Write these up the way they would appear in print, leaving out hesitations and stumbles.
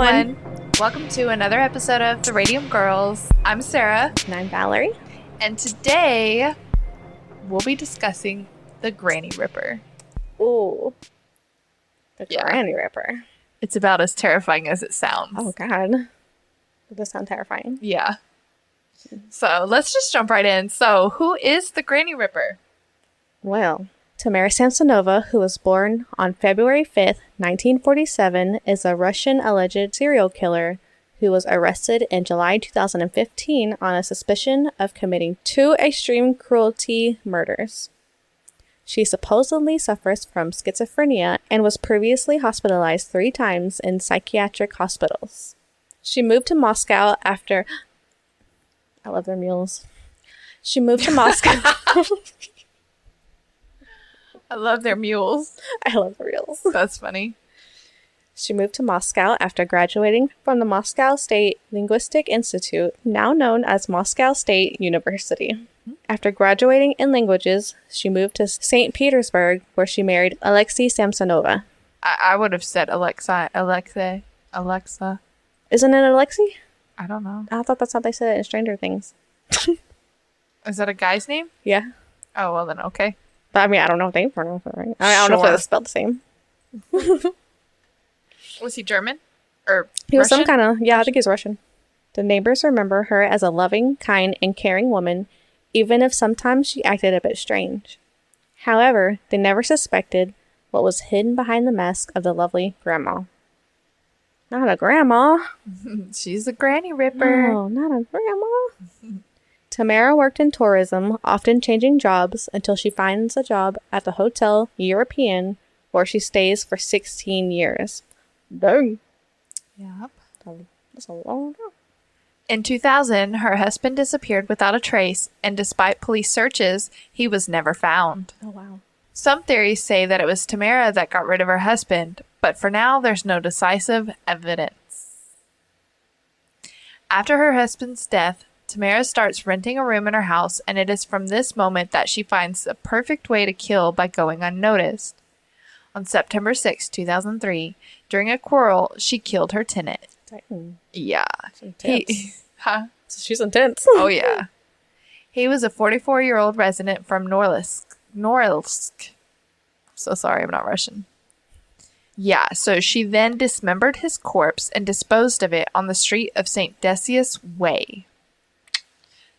everyone. Welcome to another episode of The Radium Girls. I'm Sarah. And I'm Valerie. And today, we'll be discussing the Granny Ripper. Ooh. The Granny Ripper. It's about as terrifying as it sounds. Oh, God. Does this sound terrifying? Yeah. So, let's just jump right in. So, who is the Granny Ripper? Well, Tamara Samsonova, who was born on February 5th, 1947, is a Russian alleged serial killer who was arrested in July 2015 on a suspicion of committing 2 extreme cruelty murders. She supposedly suffers from schizophrenia and was previously hospitalized 3 times in psychiatric hospitals. She moved to Moscow after... I love their mules. She moved to Moscow... I love their mules. I love the reels. That's funny. She moved to Moscow after graduating from the Moscow State Linguistic Institute, now known as Moscow State University. After graduating in languages, she moved to St. Petersburg, where she married Alexei Samsonova. I would have said Alexa. Isn't it Alexei? I don't know. I thought that's how they said it in Stranger Things. Is that a guy's name? Yeah. Oh, well then, okay. But I mean, I don't know if they pronounce it right. I don't know if it was spelled the same. Was he German? Or he was Russian? some kind of... Yeah, I think he's Russian. The neighbors remember her as a loving, kind, and caring woman, even if sometimes she acted a bit strange. However, they never suspected what was hidden behind the mask of the lovely grandma. Not a grandma. She's a Granny Ripper. No, not a grandma. Tamara worked in tourism, often changing jobs until she finds a job at the Hotel European, where she stays for 16 years. Dang. Yep. That's a long time. In 2000, her husband disappeared without a trace, and despite police searches, he was never found. Oh, wow. Some theories say that it was Tamara that got rid of her husband, but for now, there's no decisive evidence. After her husband's death, Tamara starts renting a room in her house, and it is from this moment that she finds the perfect way to kill by going unnoticed. On September 6, 2003, during a quarrel, she killed her tenant. Dang. Yeah. Huh? She's intense. Oh, yeah. He was a 44-year-old resident from Norilsk. So sorry, I'm not Russian. Yeah, so she then dismembered his corpse and disposed of it on the street of St. Decius Way.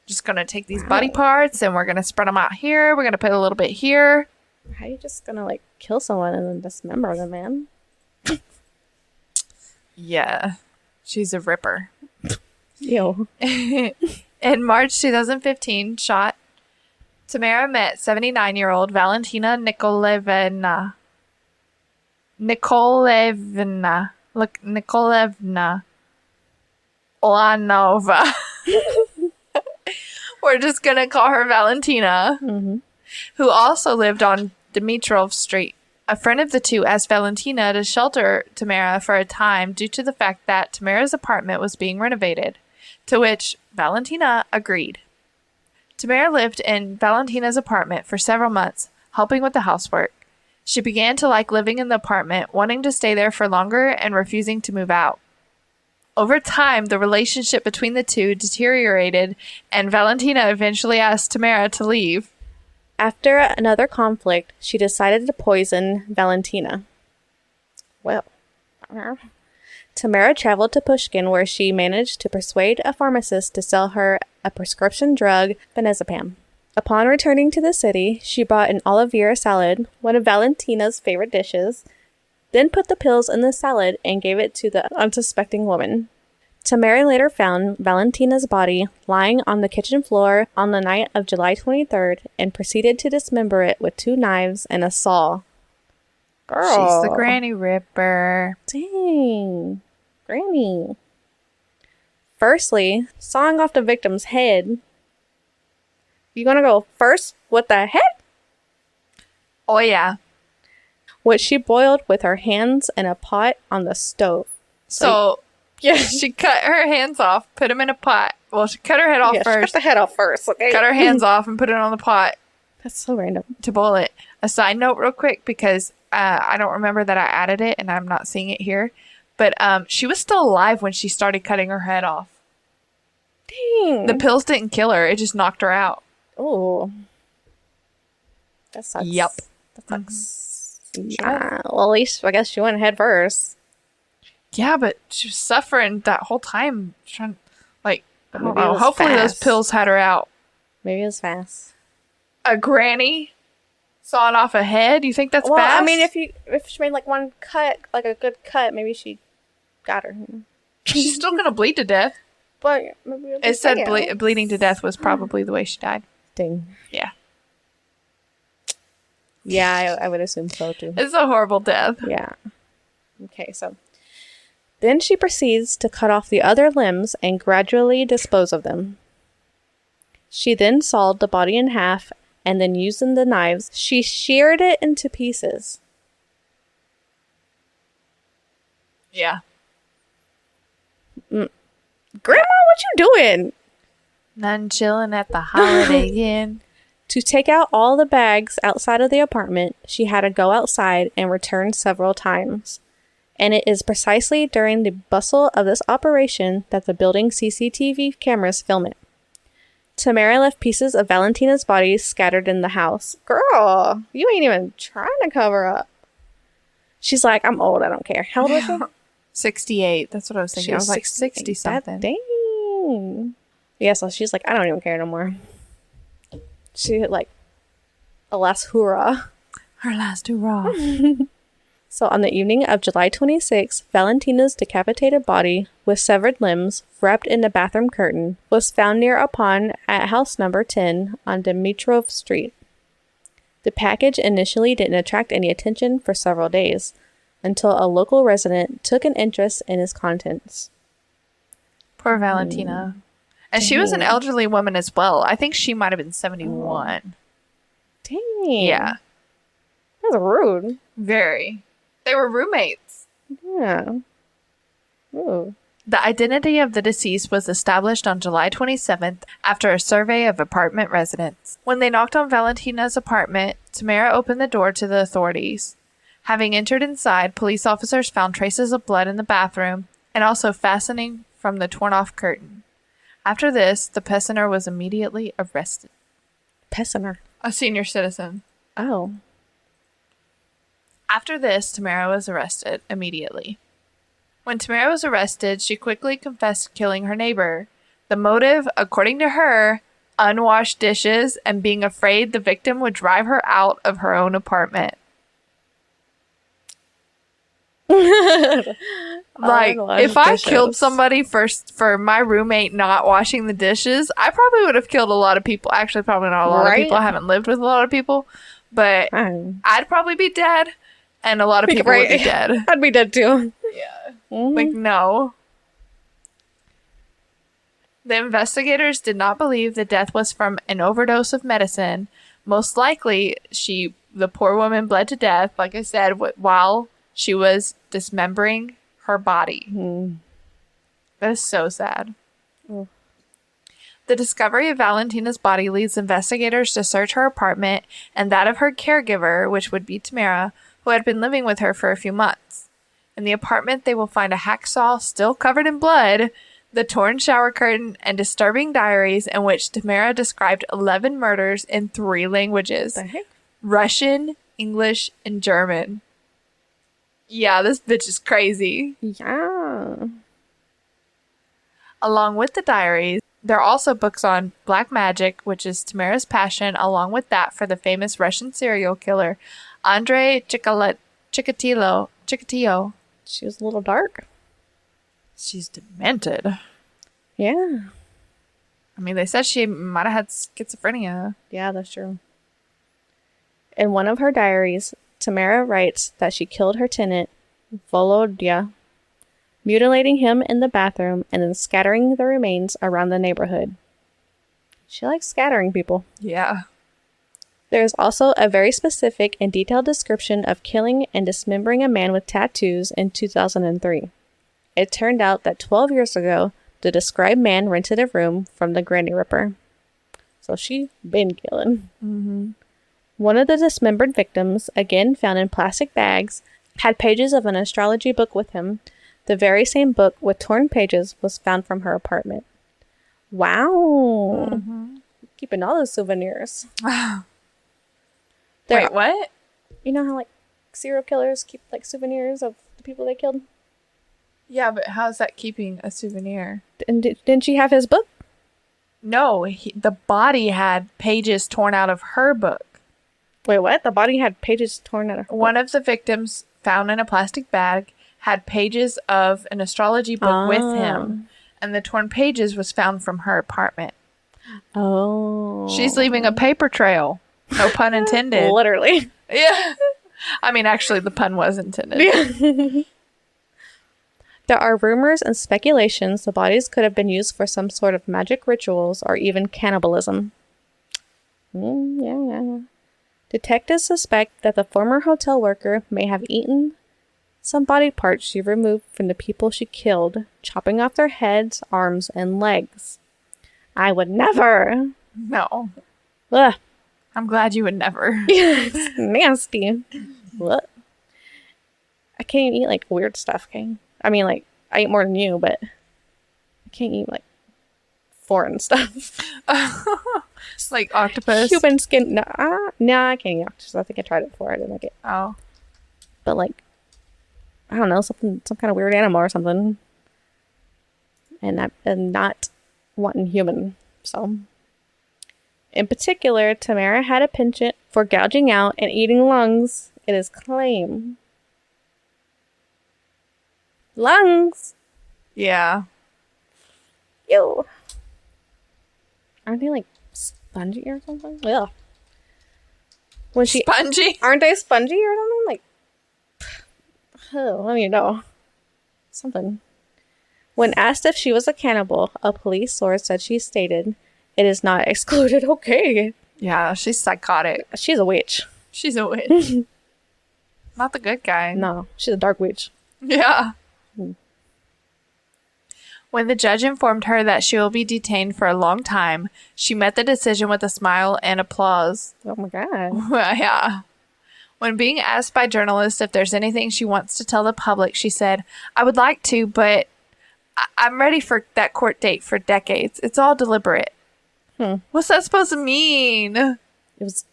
Just going to take these body parts and we're going to spread them out here. We're going to put a little bit here. How are you just going to, like, kill someone and then dismember them, man? Yeah. She's a ripper. Ew. In March 2015, Tamara met 79-year-old Valentina Nikolevna Olanova. We're just going to call her Valentina, who also lived on Dimitrov Street. A friend of the two asked Valentina to shelter Tamara for a time due to the fact that Tamara's apartment was being renovated, to which Valentina agreed. Tamara lived in Valentina's apartment for several months, helping with the housework. She began to like living in the apartment, wanting to stay there for longer and refusing to move out. Over time, the relationship between the two deteriorated, and Valentina eventually asked Tamara to leave. After another conflict, she decided to poison Valentina. Well, Tamara traveled to Pushkin, where she managed to persuade a pharmacist to sell her a prescription drug, phenazepam. Upon returning to the city, she bought an Olivier salad, one of Valentina's favorite dishes, then put the pills in the salad and gave it to the unsuspecting woman. Tamara later found Valentina's body lying on the kitchen floor on the night of July 23rd and proceeded to dismember it with 2 knives and a saw. Girl. She's the Granny Ripper. Dang. Granny. Firstly, sawing off the victim's head. You gonna go first with the head? Oh, yeah. Which she boiled with her hands in a pot on the stove. So, yeah, she cut her hands off, put them in a pot. Well, she cut her head off first. Cut the head off first, okay? Cut her hands off and put it on the pot. That's so random. To boil it. A side note real quick, because I don't remember that I added it and I'm not seeing it here. But she was still alive when she started cutting her head off. Dang. The pills didn't kill her. It just knocked her out. Oh. That sucks. Yep. That sucks. Yeah. Well, at least I guess she went head first. Yeah, but she was suffering that whole time. Trying, like, I don't maybe it know. was Hopefully those fast. pills had her out. Maybe it was fast. A granny sawing off a head? You think that's Well, fast? I mean, if she made like one cut, like a good cut, maybe she got her. She's still going to bleed to death. But maybe It said bleeding to death was probably the way she died. Dang. Yeah. Yeah, I would assume so too. It's a horrible death. Yeah. Okay, so then she proceeds to cut off the other limbs and gradually dispose of them. She then sawed the body in half, and then using the knives, she sheared it into pieces. Yeah. Grandma, what you doing? None chilling at the Holiday Inn. To take out all the bags outside of the apartment, she had to go outside and return several times. And it is precisely during the bustle of this operation that the building CCTV cameras film it. Tamara left pieces of Valentina's body scattered in the house. Girl, you ain't even trying to cover up. She's like, I'm old, I don't care. How old was she? 68. That's what I was thinking. I was like 60 something. Dang. Yeah, so she's like, I don't even care no more. She hit like a last hurrah. Her last hurrah. So on the evening of July 26, Valentina's decapitated body, with severed limbs, wrapped in a bathroom curtain, was found near a pond at house number 10 on Dimitrov Street. The package initially didn't attract any attention for several days, until a local resident took an interest in its contents. Poor Valentina. And she was an elderly woman as well. I think she might have been 71. Dang. Yeah. That was rude. Very. They were roommates. Yeah. Ooh. The identity of the deceased was established on July 27th after a survey of apartment residents. When they knocked on Valentina's apartment, Tamara opened the door to the authorities. Having entered inside, police officers found traces of blood in the bathroom and also fastening from the torn-off curtain. After this, the Pessener was immediately arrested. Pessener? A senior citizen. Oh. After this, Tamara was arrested immediately. When Tamara was arrested, she quickly confessed to killing her neighbor. The motive, according to her, unwashed dishes and being afraid the victim would drive her out of her own apartment. Like, if I killed somebody for my roommate not washing the dishes, I probably would have killed a lot of people. Actually, probably not a lot of people. I haven't lived with a lot of people. But I'd probably be dead, and a lot of people would be dead. I'd be dead too. Yeah. Like, no. The investigators did not believe the death was from an overdose of medicine. Most likely, the poor woman bled to death, like I said, while she was dismembering her body. That is so sad. The discovery of Valentina's body leads investigators to search her apartment and that of her caregiver, which would be Tamara, who had been living with her for a few months. In the apartment, they will find a hacksaw still covered in blood, the torn shower curtain, and disturbing diaries in which Tamara described 11 murders in 3 languages. The heck? Russian, English, and German. Yeah, this bitch is crazy. Yeah. Along with the diaries, there are also books on black magic, which is Tamara's passion, along with that for the famous Russian serial killer, Andrei Chikatilo. She was a little dark. She's demented. Yeah. I mean, they said she might have had schizophrenia. Yeah, that's true. In one of her diaries, Tamara writes that she killed her tenant, Volodya, mutilating him in the bathroom and then scattering the remains around the neighborhood. She likes scattering people. Yeah. There is also a very specific and detailed description of killing and dismembering a man with tattoos in 2003. It turned out that 12 years ago, the described man rented a room from the Granny Ripper. So she been killing. Mm-hmm. One of the dismembered victims, again found in plastic bags, had pages of an astrology book with him, The very same book with torn pages was found from her apartment. Wow. Mm-hmm. Keeping all those souvenirs. Wait, what? You know how, like, serial killers keep, like, souvenirs of the people they killed? Yeah, but how's that keeping a souvenir? And didn't she have his book? No, the body had pages torn out of her book. Wait, what? The body had pages torn out of her book? One of the victims, found in a plastic bag, had pages of an astrology book with him, and the torn pages was found from her apartment. Oh. She's leaving a paper trail. No pun intended. Literally. Yeah. I mean, actually, the pun was intended. Yeah. There are rumors and speculations the bodies could have been used for some sort of magic rituals or even cannibalism. Yeah. Detectives suspect that the former hotel worker may have eaten some body parts she removed from the people she killed, chopping off their heads, arms, and legs. I would never. No. Ugh. I'm glad you would never. It's nasty. What? I can't even eat, like, weird stuff, okay? I mean, like, I eat more than you, but I can't eat, like, foreign stuff. Like octopus? Human skin. Nah, I can't eat octopus. I think I tried it before. I didn't like it. Oh. But, like, I don't know, some kind of weird animal or something. And not wanting human, so. In particular, Tamara had a penchant for gouging out and eating lungs, it is claimed. Lungs! Yeah. Ew. Aren't they, like, spongy or something? Yeah. Spongy? Aren't they spongy or something? Like, let me know. Something. When asked if she was a cannibal, a police source said she stated, "It is not excluded." Okay. Yeah, she's psychotic. She's a witch. She's a witch. Not the good guy. No, she's a dark witch. Yeah. When the judge informed her that she will be detained for a long time, she met the decision with a smile and applause. Oh my god. Yeah. When being asked by journalists if there's anything she wants to tell the public, she said, "I would like to, but I'm ready for that court date for decades. It's all deliberate." What's that supposed to mean? It was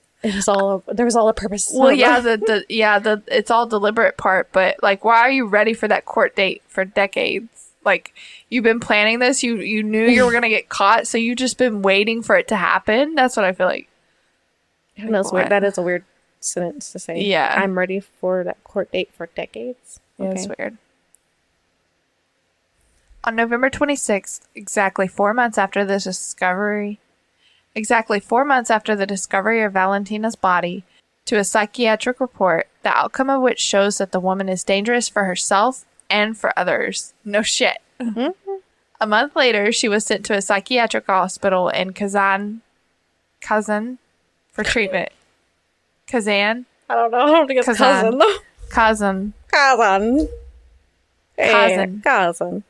all, there was all a purpose. Well, yeah, the it's all deliberate part, but, like, why are you ready for that court date for decades? Like, you've been planning this, you knew you were gonna get caught, so you just been waiting for it to happen. That's what I feel like. That's weird. That is a weird sentence to say. Yeah. I'm ready for that court date for decades. Yeah, it's weird. On November 26th, exactly 4 months after the discovery of Valentina's body, to a psychiatric report, the outcome of which shows that the woman is dangerous for herself and for others. No shit. Mm-hmm. A month later, she was sent to a psychiatric hospital in Kazan for treatment. Kazan? I don't know. I don't think it's cousin though. Kazan. Hey, cousin.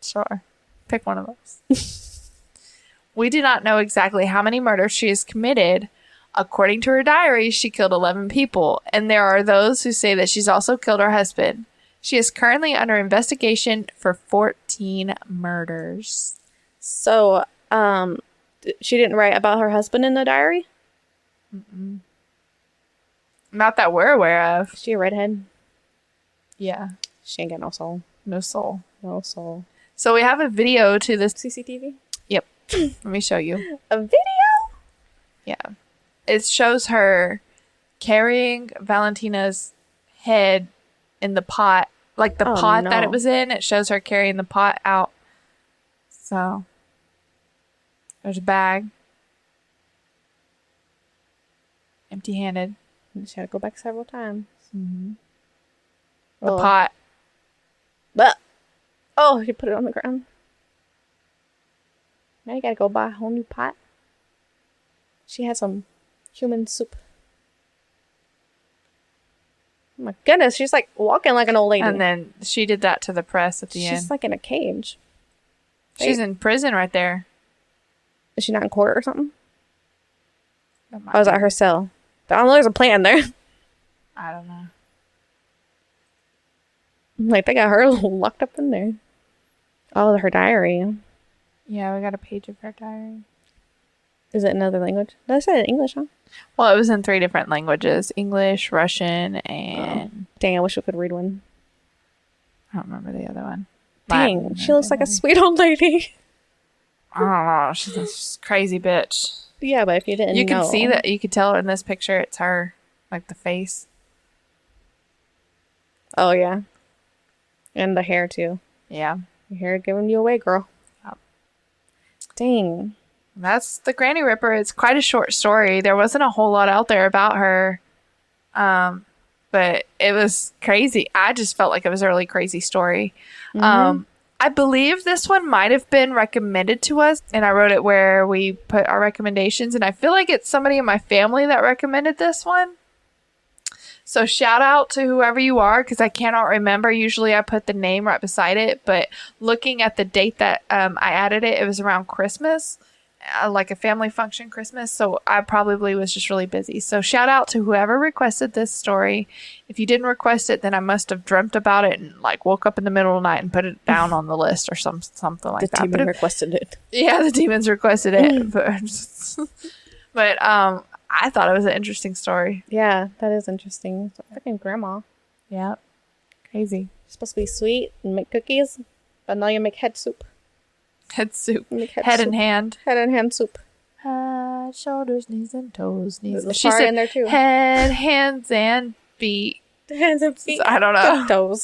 Sure. Pick one of those. We do not know exactly how many murders she has committed. According to her diary, she killed 11 people, and there are those who say that she's also killed her husband. She is currently under investigation for 14 murders. So, she didn't write about her husband in the diary? Mm-mm. Not that we're aware of. Is she a redhead? Yeah. She ain't got no soul. No soul. No soul. So we have a video to this. CCTV? Yep. Let me show you. A video? Yeah. It shows her carrying Valentina's head in the pot. Like the pot that it was in. It shows her carrying the pot out. So. There's a bag. Empty-handed. She had to go back several times. Mm-hmm. The pot. But oh, she put it on the ground. Now you gotta go buy a whole new pot. She had some human soup. Oh my goodness, she's like walking like an old lady. And then she did that to the press at the end. She's like in a cage. She's in prison right there. Is she not in court or something? Or is that her cell? I don't know, there's a plan there. I don't know. Like, they got her locked up in there. Oh, her diary. Yeah, we got a page of her diary. Is it another language? Did I say it in English, huh? Well, it was in 3 different languages. English, Russian, and... Dang, I wish we could read one. I don't remember the other one. Dang, Latin, she looks like a sweet old lady. I don't know. She's a crazy bitch. Yeah, but if you didn't know... You can see that. You could tell in this picture it's her. Like the face. Oh, yeah. And the hair, too. Yeah. Your hair giving you away, girl. Yep. Dang. That's the Granny Ripper. It's quite a short story. There wasn't a whole lot out there about her. But it was crazy. I just felt like it was a really crazy story. Mm-hmm. I believe this one might have been recommended to us, and I wrote it where we put our recommendations, and I feel like it's somebody in my family that recommended this one. So shout out to whoever you are, because I cannot remember. Usually I put the name right beside it, but looking at the date that I added it, it was around Christmas, like a family function Christmas. So I probably was just really busy. So shout out to whoever requested this story. If you didn't request it, then I must have dreamt about it and like woke up in the middle of the night and put it down on the list or something like that. The demon requested it. Yeah, the demons requested it. But I thought it was an interesting story. Yeah, that is interesting. It's a freaking grandma. Yeah. Crazy. You're supposed to be sweet and make cookies, but now you make head soup. Head soup. Head and hand. Head and hand soup. Head, shoulders, knees, and toes. She said in there too. Head, hands, and feet. Hands and feet. I don't know. Toes.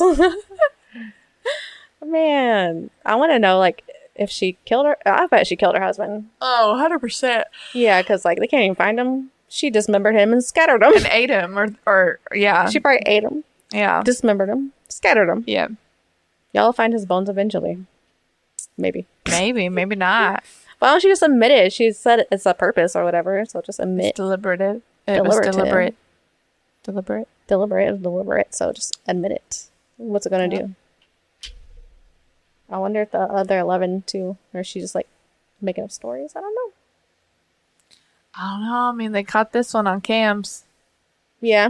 Man, I want to know, like, if she killed her. I bet she killed her husband. Oh, 100%. Yeah, because, like, they can't even find him. She dismembered him and scattered him. And ate him, or yeah. She probably ate him. Yeah. Dismembered him. Scattered him. Yeah. Y'all will find his bones eventually. Maybe. Maybe not. Why don't she just admit it? She said it's a purpose or whatever, so just admit. It's deliberative. It was deliberate. Deliberate, so just admit it. What's it going to do? I wonder if the other 11 too, or is she just like making up stories? I don't know. I mean, they caught this one on cams. Yeah.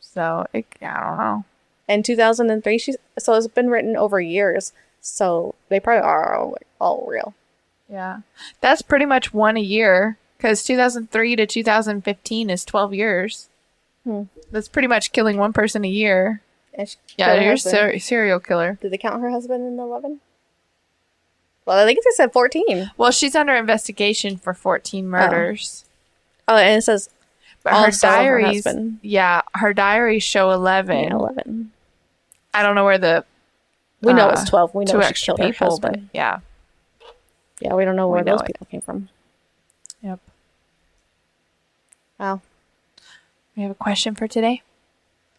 So, I don't know. In 2003, so it's been written over years, so they probably are all real. Yeah. That's pretty much one a year, because 2003 to 2015 is 12 years. That's pretty much killing one person a year. Yeah, you're a serial killer. Did they count her husband in the 11? Well, I think they said 14. Well, she's under investigation for 14 murders. Oh, and it says but her diaries. Her diaries show 11. Yeah, 11. I don't know where the. We know it's 12. We know two she extra killed people, her husband. But yeah. Yeah, we don't know where those people came from. Yep. Wow. We have a question for today.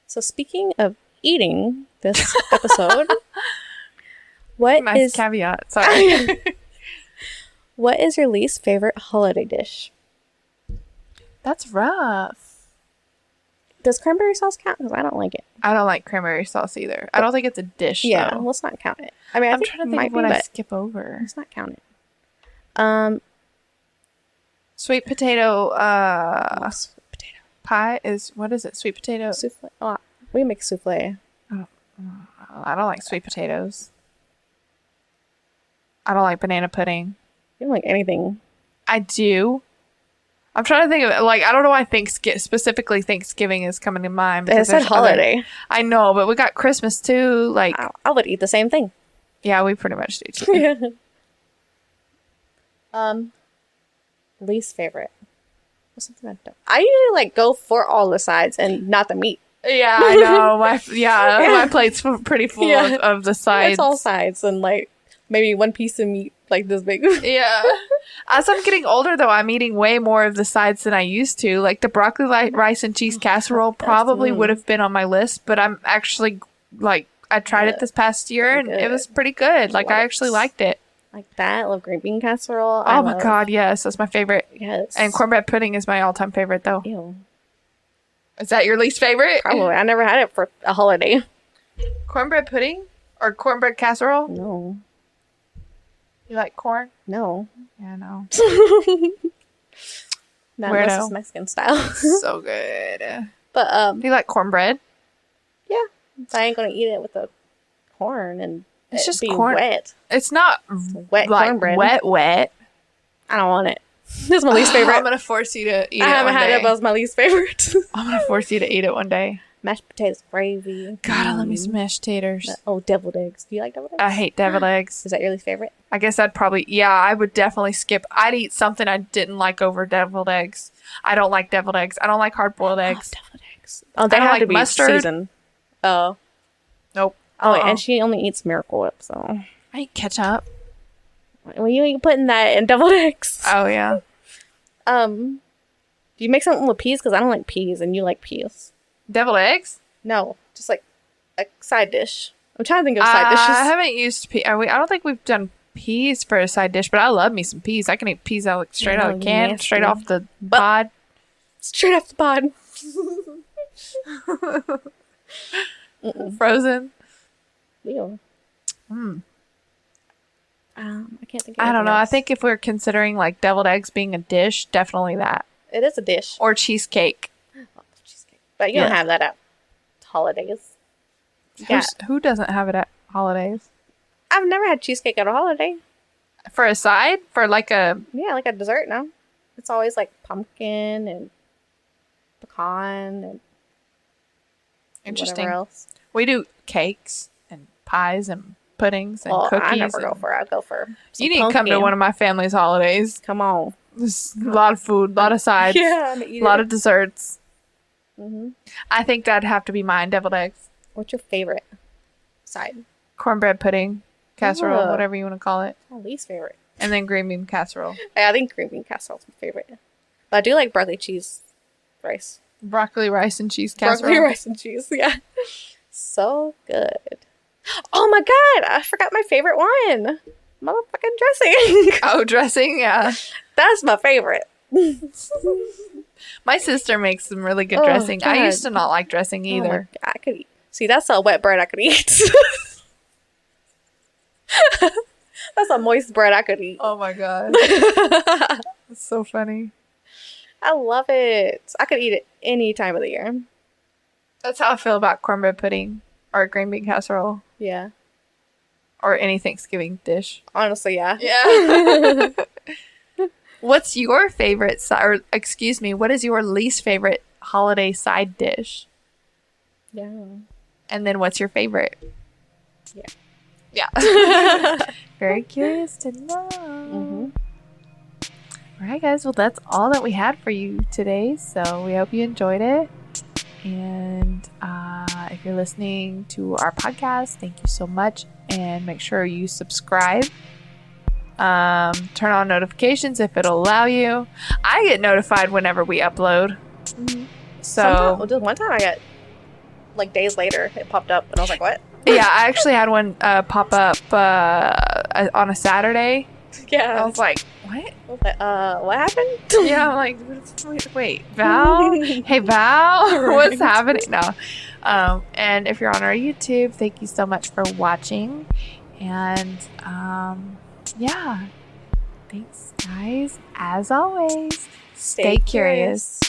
So speaking of eating this episode, caveat? Sorry. What is your least favorite holiday dish? That's rough. Does cranberry sauce count? Because I don't like it. I don't like cranberry sauce either. I don't think it's a dish. Yeah, though. let's not count it. I mean, I'm trying to think of what I skip over. Let's not count it. Sweet potato. Sweet potato pie is what is it? Sweet potato souffle. Oh, we make souffle. Oh, I don't like sweet potatoes. I don't like banana pudding. You don't like anything. I do. I'm trying to think of it. Like, I don't know why specifically Thanksgiving is coming to mind. It said holiday. I know, but we got Christmas too. Like, I would eat the same thing. Yeah, we pretty much do too. Least favorite. What's something I don't? I usually like go for all the sides and not the meat. Yeah, I know. My plate's pretty full of the sides. It's all sides and like maybe one piece of meat like this big. Yeah. As I'm getting older, though, I'm eating way more of the sides than I used to. Like the broccoli rice and cheese casserole probably would have been on my list, but I'm actually like I tried it this past year and it was pretty good. Like I actually liked it. Like that. I love green bean casserole. Oh my god, yes, that's my favorite. Yes. And cornbread pudding is my all-time favorite, though. Ew. Is that your least favorite? Probably. I never had it for a holiday. Cornbread pudding or cornbread casserole? No. You like corn? No. Yeah, no. Not unless it's Mexican style. So good. But do you like cornbread? Yeah. So I ain't gonna eat it with a corn and It's just be corn. wet. It's not Wet like cornbread. wet. I don't want it. This is my least favorite. I'm gonna force you to eat it. I haven't one had day. it, but it's my least favorite. I'm gonna force you to eat it one day. Mashed potatoes, gravy. God, I love me some mashed taters. Oh, deviled eggs. Do you like deviled eggs? I hate deviled eggs. Is that your least favorite? I guess I would definitely skip. I'd eat something I didn't like over deviled eggs. I don't like deviled eggs. I don't like hard-boiled eggs. Deviled eggs. Oh, they I don't have like to be mustard. seasoned. Oh. Nope. Oh, and she only eats Miracle Whip, so. I eat ketchup. Well, you ain't putting that in deviled eggs. Oh, yeah. Do you make something with peas? Because I don't like peas, and you like peas. Deviled eggs? No, just like a side dish. I'm trying to think of side dishes. I haven't used peas. I don't think we've done peas for a side dish, but I love me some peas. I can eat peas straight out of the can, nasty. straight off the pod. Straight off the pod. Frozen. Ew. Mm. I can't think of I don't anything know. I else. think if we're considering like deviled eggs being a dish, definitely that. It is a dish. Or cheesecake. Cheesecake. But you don't Yeah. have that at holidays. Yeah. Who doesn't have it at holidays? I've never had cheesecake at a holiday. For a side? For like a... Yeah, like a dessert, no. It's always like pumpkin and pecan and Interesting. whatever else. We do cakes and pies and puddings and Well, cookies. I never go for it. I'd go for You need to come to one of my family's holidays. Come on. There's a lot of food, a lot of sides, Yeah, a lot of desserts. Mm-hmm. I think that'd have to be mine. Deviled eggs, What's your favorite side? cornbread pudding, casserole, Ugh. whatever you want to call it, My least favorite. and then green bean casserole. I think green bean casserole is my favorite. But I do like broccoli cheese rice. Broccoli, rice, and cheese casserole. Broccoli, rice, and cheese. Yeah. So good. Oh my god, I forgot my favorite one. Motherfucking dressing. Oh, dressing, yeah. That's my favorite. My sister makes some really good Oh, dressing. I God. used to not like dressing Oh my either. God, I could eat. See, that's a wet bread I could eat. That's a moist bread I could eat. Oh my god. That's so funny. I love it. I could eat it any time of the year. That's how I feel about cornbread pudding or green bean casserole Yeah. or any Thanksgiving dish. Honestly, yeah. Yeah. What's your favorite what is your least favorite holiday side dish? Yeah. And then what's your favorite? Yeah. Yeah. Very curious to know. Mm-hmm. All right, guys. Well, that's all that we had for you today. So we hope you enjoyed it. And if you're listening to our podcast, thank you so much. And make sure you subscribe. Turn on notifications if it'll allow you. I get notified whenever we upload. Mm-hmm. So Just one time I got, like, days later, it popped up, and I was like, what? yeah, I actually had one pop up on a Saturday. Yeah. I was like, what? I was like, what happened? Yeah, I'm like, wait, Val? Hey, Val? What's happening? No. And if you're on our YouTube, thank you so much for watching. And yeah, thanks, guys. As always, stay curious.